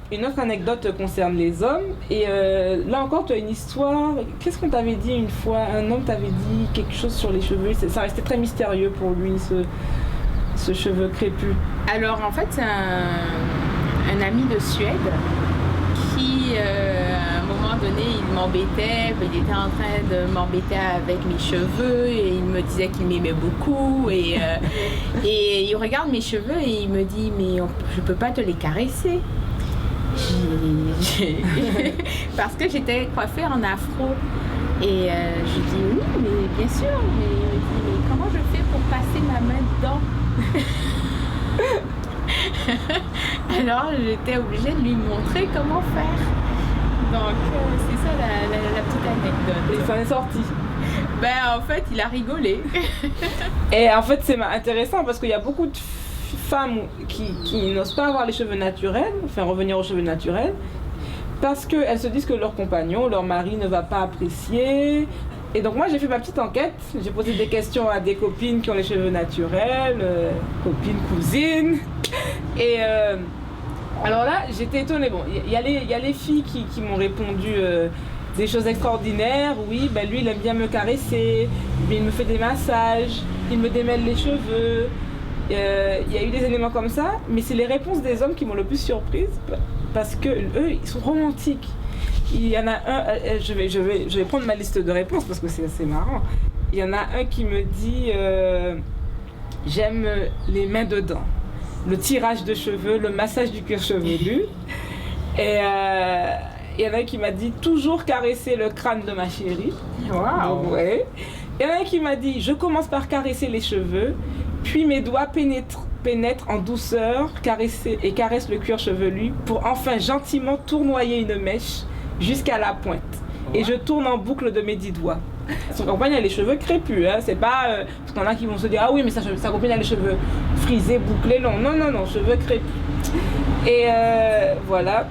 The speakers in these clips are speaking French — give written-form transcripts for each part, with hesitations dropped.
Une autre anecdote concerne les hommes. Et là encore, tu as une histoire. Qu'est-ce qu'on t'avait dit une fois? Un homme t'avait dit quelque chose sur les cheveux. Ça restait très mystérieux pour lui, ce cheveu crépus. Alors en fait, c'est un ami de Suède qui, à un moment donné, il m'embêtait. Il était en train de m'embêter avec mes cheveux et il me disait qu'il m'aimait beaucoup. Et il regarde mes cheveux et il me dit « Mais je peux pas te les caresser. » Parce que j'étais coiffée en afro. Et je dis oui, mais bien sûr. Mais il me dit mais comment je fais pour passer ma main dedans? Alors j'étais obligée de lui montrer comment faire. Donc c'est ça la petite anecdote. Et ça est sorti. Ben en fait il a rigolé. Et en fait c'est intéressant parce qu'il y a beaucoup de femmes qui n'osent pas avoir les cheveux naturels, enfin revenir aux cheveux naturels, parce qu'elles se disent que leur compagnon, leur mari ne va pas apprécier. Et donc moi j'ai fait ma petite enquête, j'ai posé des questions à des copines qui ont les cheveux naturels, copines, cousines. Et alors là j'étais étonnée, bon, il y a les filles qui m'ont répondu des choses extraordinaires. Oui, ben lui il aime bien me caresser, il me fait des massages, il me démêle les cheveux. Il y a eu des éléments comme ça, mais c'est les réponses des hommes qui m'ont le plus surprise parce que eux, ils sont romantiques. Il y en a un, je vais prendre ma liste de réponses parce que c'est assez marrant. Il y en a un qui me dit j'aime les mains dedans, le tirage de cheveux, le massage du cuir chevelu. Et il y en a un qui m'a dit toujours caresser le crâne de ma chérie. Wow. Ouais. Il y en a un qui m'a dit je commence par caresser les cheveux. Puis mes doigts pénètrent en douceur, caressent le cuir chevelu pour enfin gentiment tournoyer une mèche jusqu'à la pointe. Et je tourne en boucle de mes 10 doigts. Son compagne a les cheveux crépus, hein. C'est pas parce qu'il y en a qui vont se dire ah oui mais sa compagne a les cheveux frisés, bouclés, longs. Non, cheveux crépus. Et voilà.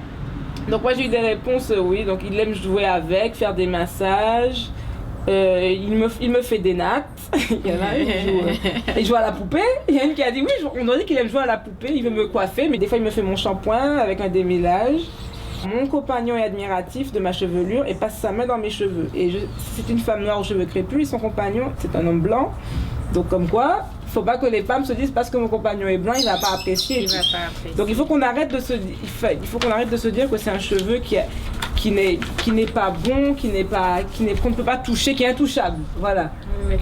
Donc moi j'ai eu des réponses, oui, donc il aime jouer avec, faire des massages. Il me fait des nattes. Il y en a il joue à la poupée. Il y a une qui a dit oui, on aurait dit qu'il aime jouer à la poupée, il veut me coiffer, mais des fois il me fait mon shampoing avec un démêlage. Mon compagnon est admiratif de ma chevelure et passe sa main dans mes cheveux. Et c'est une femme noire aux cheveux crépus et son compagnon c'est un homme blanc. Donc comme quoi, faut pas que les femmes se disent parce que mon compagnon est blanc, il va pas apprécier. Il va pas apprécier. Donc il faut qu'on arrête de se dire que c'est un cheveu qui n'est pas bon, qu'on ne peut pas toucher, qui est intouchable. Voilà.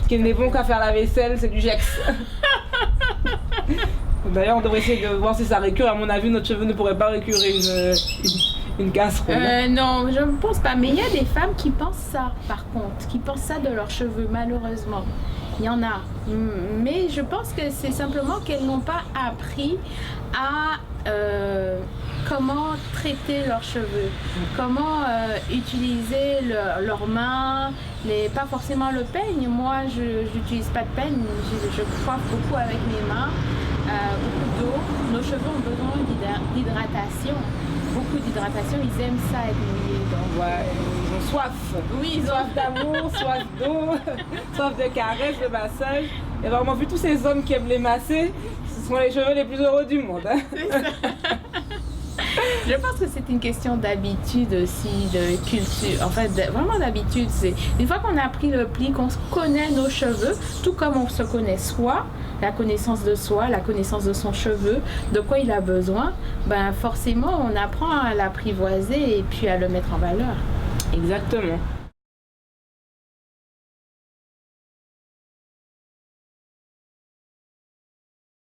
Qui n'est bon qu'à faire la vaisselle, c'est du Gex. D'ailleurs, on devrait essayer de voir si ça récure. À mon avis, notre cheveu ne pourrait pas récurer une casserole. Non, je ne pense pas. Mais il y a des femmes qui pensent ça, par contre, qui pensent ça de leurs cheveux, malheureusement. Il y en a. Mais je pense que c'est simplement qu'elles n'ont pas appris à comment traiter leurs cheveux, comment utiliser leurs mains, mais pas forcément le peigne. Moi, je n'utilise pas de peigne, je coiffe beaucoup avec mes mains, beaucoup d'eau. Nos cheveux ont besoin d'hydratation. Beaucoup d'hydratation, ils aiment ça être mouillés. Donc, ouais, ils ont soif. Oui, ils ont soif d'amour, soif d'eau, soif de caresses, de massage. Et vraiment, vu tous ces hommes qui aiment les masser, ce sont les cheveux les plus heureux du monde. Hein. C'est ça. Je pense que c'est une question d'habitude aussi, de culture. En fait, vraiment d'habitude. C'est une fois qu'on a appris le pli, qu'on connaît nos cheveux, tout comme on se connaît soi, la connaissance de soi, la connaissance de son cheveu, de quoi il a besoin, ben forcément on apprend à l'apprivoiser et puis à le mettre en valeur. Exactement.